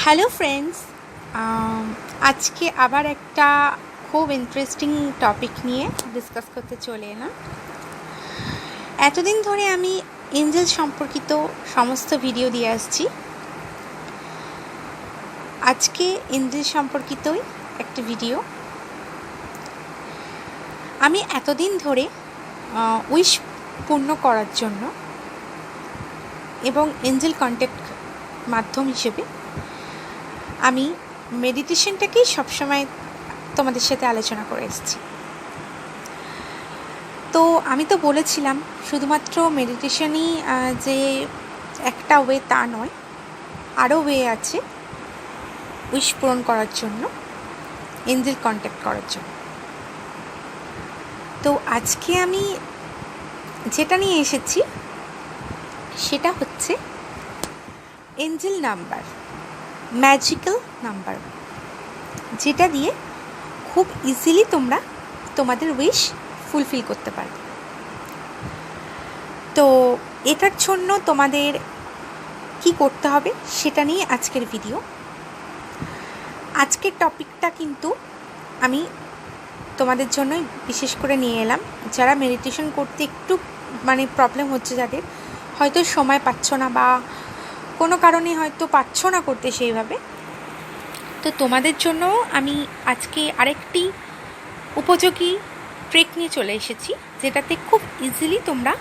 Hello friends, আজকে আবার একটা খুব ইন্টারেস্টিং টপিক নিয়ে ডিসকাস করতে চলে এলাম। এতদিন ধরে আমি এঞ্জেল সম্পর্কিত সমস্ত ভিডিও দিয়ে আসছি। আজকে এঞ্জেল সম্পর্কিতই একটা ভিডিও। আমি এতদিন ধরে উইশ পূর্ণ করার জন্য এবং এঞ্জেল কন্ট্যাক্ট মাধ্যম হিসেবে আমি মেডিটেশনটাকেই সবসময় তোমাদের সাথে আলোচনা করে এসেছি। তো আমি তো বলেছিলাম শুধুমাত্র মেডিটেশনই যে একটা ওয়ে তা নয়, আরও ওয়ে আছে উইশ পূরণ করার জন্য, এঞ্জেল কন্ট্যাক্ট করার জন্য। তো আজকে আমি যেটা নিয়ে এসেছি সেটা হচ্ছে এঞ্জেল নাম্বার, ম্যাজিক্যাল নাম্বার, যেটা দিয়ে খুব ইজিলি তোমরা তোমাদের উইশ ফুলফিল করতে পারবে। তো এটার জন্য তোমাদের কি করতে হবে সেটা নিয়ে আজকের ভিডিও। আজকের টপিকটা কিন্তু আমি তোমাদের জন্যই বিশেষ করে নিয়ে এলাম, যারা মেডিটেশন করতে একটু প্রবলেম হচ্ছে, যাদের হয়তো সময় পাচ্ছ না বা কোনো কারণে হয়তো পাচ্ছ না করতে সেইভাবে। তো তোমাদের জন্য আমি আজকে আরেকটি উপযোগী ট্রিক নিয়ে চলে এসেছি, যেটাতে খুব ইজিলি তোমরা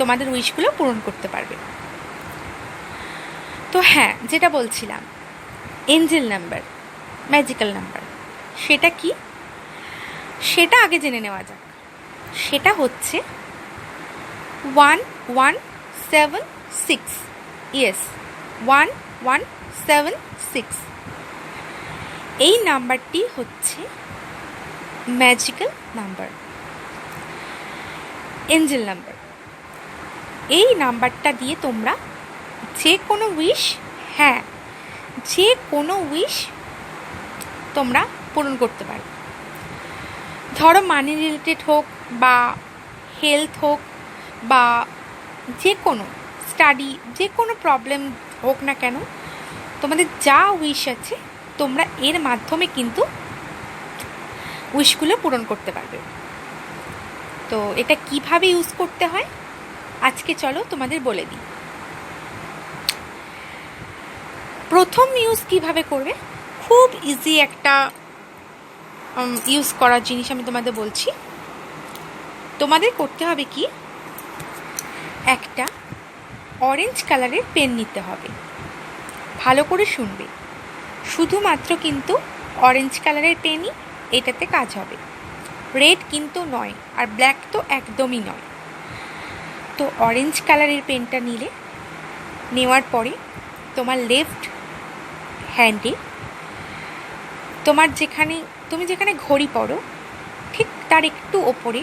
তোমাদের উইশগুলো পূরণ করতে পারবে। তো হ্যাঁ, যেটা বলছিলাম এঞ্জেল নাম্বার, ম্যাজিক্যাল নাম্বার, সেটা কি সেটা আগে জেনে নেওয়া যাক। সেটা হচ্ছে 1176। ইয়েস, 1176। এই নাম্বারটি হচ্ছে ম্যাজিক্যাল নাম্বার, এঞ্জেল নাম্বার। এই নাম্বারটা দিয়ে তোমরা যে কোনো উইশ, যে কোনো উইশ তোমরা পূরণ করতে পারো। ধরো মানি রিলেটেড হোক বা হেলথ হোক বা যে কোনো স্টাডি, যে কোনো প্রবলেম হোক না কেন, তোমাদের যা উইশ আছে তোমরা এর মাধ্যমে কিন্তু উইশগুলো পূরণ করতে পারবে। তো এটা কিভাবে ইউজ করতে হয় আজকে চলো তোমাদের বলে দিই। প্রথম ইউজ কিভাবে করবে, খুব ইজি একটা ইউজ করার জিনিস আমি তোমাদের বলছি। তোমাদের করতে হবে কি, একটা অরেঞ্জ কালারের পেন নিতে হবে। ভালো করে শুনবে, শুধুমাত্র কিন্তু অরেঞ্জ কালারের পেনই এটাতে কাজ হবে, রেড কিন্তু নয়, আর ব্ল্যাক তো একদমই নয়। তো অরেঞ্জ কালারের পেনটা নেওয়ার পরে তোমার লেফট হ্যান্ডে তুমি যেখানে ঘড়ি পরো ঠিক তার একটু ওপরে,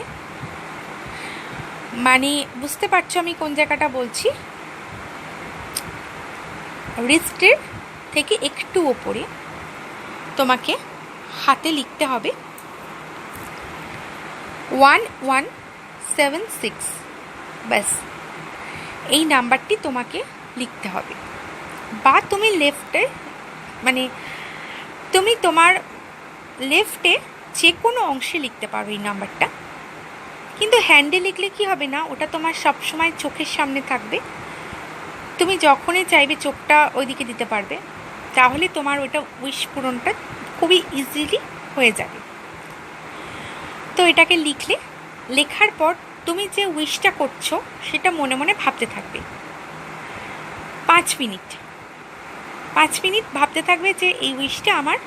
বুঝতে পারছো আমি কোন জায়গাটা বলছি, রিস্টের থেকে একটু ওপরে তোমাকে হাতে লিখতে হবে 1176। ব্যাস, এই নাম্বারটি তোমাকে লিখতে হবে। বা তুমি তুমি তোমার লেফটে যে কোনো অংশে লিখতে পারো এই নাম্বারটা, কিন্তু হ্যান্ডে লিখলে কি হবে না, ওটা তোমার সবসময় চোখের সামনে থাকবে। তুমি যখনই চাইবে চোখটা ওইদিকে দিতে পারবে, তাহলে তোমার ওইটা উইশ পূরণটা খুবই ইজিলি হয়ে যাবে। তো এটাকে লেখার পর তুমি যে উইশটা করছো সেটা মনে মনে ভাবতে থাকবে 5 মিনিট ভাবতে থাকবে যে এই উইশটা আমার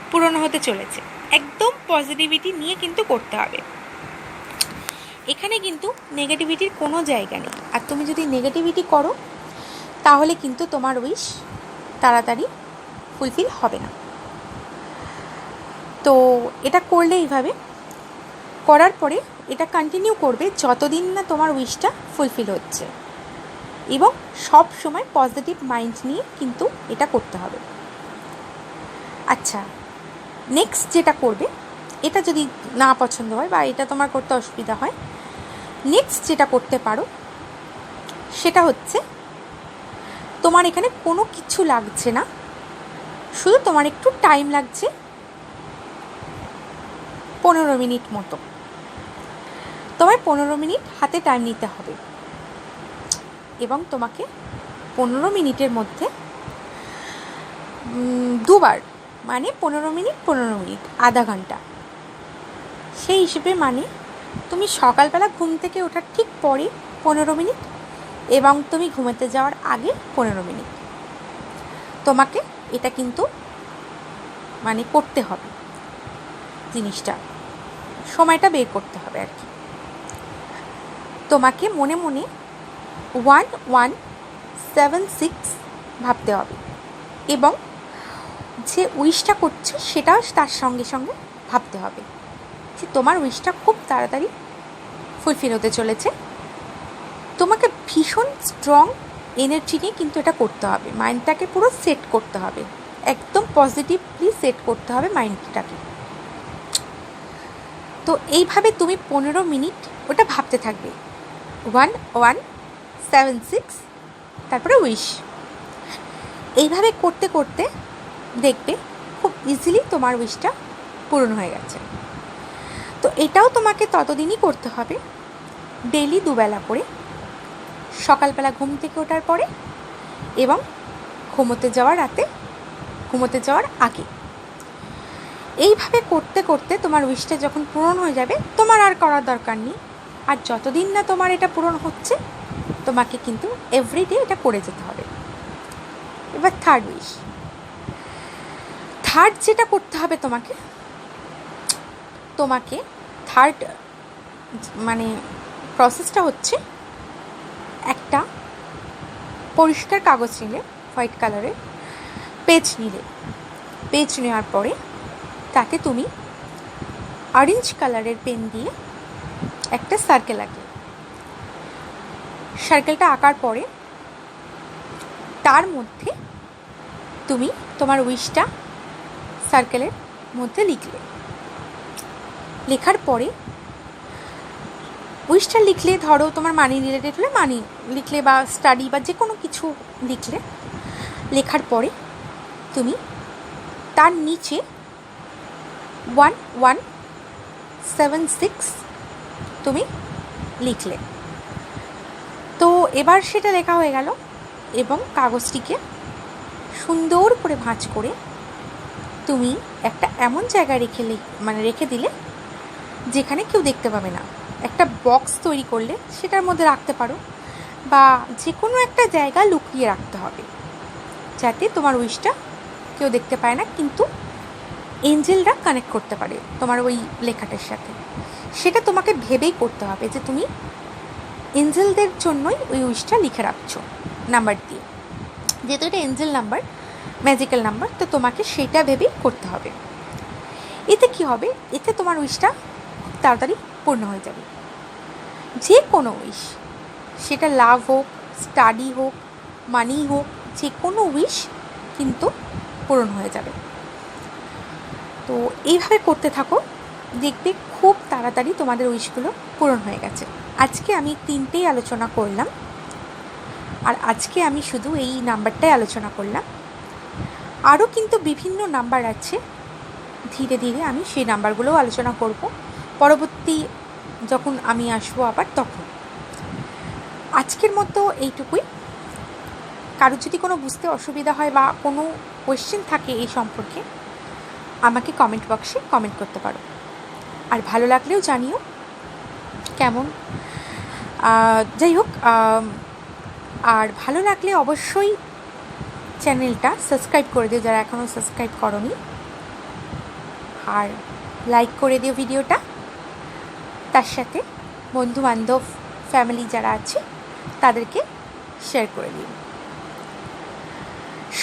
পূরণ হতে চলেছে। একদম পজিটিভিটি নিয়ে কিন্তু করতে হবে, এখানে কিন্তু নেগেটিভিটির কোনো জায়গা নেই। আর তুমি যদি নেগেটিভিটি করো তাহলে কিন্তু তোমার উইশ তাড়াতাড়ি ফুলফিল হবে না। তো এটা করলে এইভাবে করার পরে এটা কন্টিনিউ করবে যতদিন না তোমার উইশটা ফুলফিল হচ্ছে, এবং সব সময় পজিটিভ মাইন্ড নিয়ে কিন্তু এটা করতে হবে। আচ্ছা, নেক্সট যেটা করবে, এটা যদি না পছন্দ হয় বা এটা তোমার করতে অসুবিধা হয়, নেক্সট যেটা করতে পারো সেটা হচ্ছে তোমার এখানে কোনো কিছু লাগছে না, শুধু তোমার একটু টাইম লাগছে 15 মিনিট মতো। তোমায় 15 মিনিট হাতে টাইম নিতে হবে এবং তোমাকে 15 মিনিটের মধ্যে দুবার, মানে 15 মিনিট 15 মিনিট, আধা ঘন্টা, সেই হিসেবে মানে তুমি সকালবেলা ঘুম থেকে ওঠার ঠিক পরে 15 মিনিট এবং তুমি ঘুমাতে যাওয়ার আগে 15 মিনিট তোমাকে এটা কিন্তু মানে করতে হবে, জিনিসটা সময়টা বের করতে হবে আর কি। তোমাকে মনে মনে 1176 ভাবতে হবে এবং যে উইশটা করছো সেটাও তার সঙ্গে সঙ্গে ভাবতে হবে যে তোমার উইশটা খুব তাড়াতাড়ি ফুলফিল হতে চলেছে। তোমাকে ভীষণ স্ট্রং এনার্জি নিয়ে কিন্তু এটা করতে হবে, মাইন্ডটাকে পুরো সেট করতে হবে, একদম পজিটিভলি সেট করতে হবে মাইন্ডটাকে। তো এইভাবে তুমি 15 মিনিট ওটা ভাবতে থাকবে, 1176, তারপরে উইশ। এইভাবে করতে করতে দেখবে খুব ইজিলি তোমার উইশটা পূরণ হয়ে গেছে। তো এটাও তোমাকে ততদিনই করতে হবে, ডেইলি দুবেলা করে, সকালবেলা ঘুম থেকে ওঠার পরে এবং ঘুমোতে যাওয়ার আগে। এইভাবে করতে করতে তোমার উইশটা যখন পূরণ হয়ে যাবে, তোমার আর করার দরকার নেই। আর যতদিন না তোমার এটা পূরণ হচ্ছে, তোমাকে কিন্তু এভরিডে এটা করে যেতে হবে। এবার থার্ড উইশ, থার্ড যেটা করতে হবে তোমাকে থার্ড মানে প্রসেসটা হচ্ছে, একটা পরিষ্কার কাগজ নিলে, হোয়াইট কালারের পেজ নেওয়ার পরে তাতে তুমি অরেঞ্জ কালারের পেন দিয়ে একটা সার্কেল আঁকলে। সার্কেলটা আঁকার পরে তার মধ্যে তুমি তোমার উইশটা সার্কেলের মধ্যে লিখলে। লেখার পরে উইশটা লিখলে, ধরো তোমার মানি রিলেটেড হলে মানি লিখলে, বা স্টাডি বা যে কোনো কিছু লিখলে। লেখার পরে তুমি তার নিচে 1176 তুমি লিখলে। তো এবার সেটা লেখা হয়ে গেল এবং কাগজটিকে সুন্দর করে ভাঁজ করে তুমি একটা এমন জায়গায় রেখে দিলে যেখানে কেউ দেখতে পাবে না। একটা বক্স তৈরি করলে সেটার মধ্যে রাখতে পারো, বা যে কোনো একটা জায়গা লুকিয়ে রাখতে হবে যাতে তোমার উইশটা কেউ দেখতে পায় না, কিন্তু এঞ্জেলরা কানেক্ট করতে পারে তোমার ওই লেখাটার সাথে। সেটা তোমাকে ভেবেই করতে হবে যে তুমি এঞ্জেলদের জন্যই ওই উইশটা লিখে রাখছো নাম্বার দিয়ে, যেহেতু এটা এঞ্জেল নাম্বার, ম্যাজিক্যাল নাম্বার, তো তোমাকে সেটা ভেবেই করতে হবে। এতে কি হবে, এতে তোমার উইশটা তাড়াতাড়ি পূর্ণ হয়ে যাবে। যে কোনো উইশ, সেটা লাভ হোক, স্টাডি হোক, মানি হোক, যে কোনো উইশ কিন্তু পূরণ হয়ে যাবে। তো এইভাবে করতে থাকো, দেখবে খুব তাড়াতাড়ি তোমাদের উইশগুলো পূরণ হয়ে গেছে। আজকে আমি 3টেই আলোচনা করলাম, আর আজকে আমি শুধু এই নাম্বারটাই আলোচনা করলাম। আরও কিন্তু বিভিন্ন নাম্বার আছে, ধীরে ধীরে আমি সেই নাম্বারগুলোও আলোচনা করব পরবর্তী যখন আমি আসবো আবার তখন। আজকের মতো এইটুকুই। কারোর যদি কোনো বুঝতে অসুবিধা হয় বা কোনো কোয়েশ্চেন থাকে এই সম্পর্কে, আমাকে কমেন্ট বক্সে কমেন্ট করতে পারো। আর ভালো লাগলেও জানিও কেমন, যাই হোক। আর ভালো লাগলে অবশ্যই চ্যানেলটা সাবস্ক্রাইব করে দিও যারা এখনও সাবস্ক্রাইব করোনি, আর লাইক করে দিও ভিডিওটা। তার সাথে বন্ধুবান্ধব, ফ্যামিলি যারা আছে তাদেরকে শেয়ার করে দিও।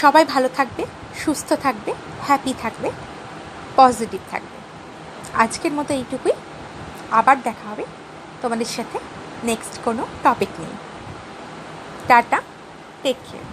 সবাই ভালো থাকবে, সুস্থ থাকবে, হ্যাপি থাকবে, পজিটিভ থাকবে। আজকের মতো এইটুকুই। আবার দেখা হবে তোমাদের সাথে নেক্সট কোনো টপিক নিয়ে। Tata, take care.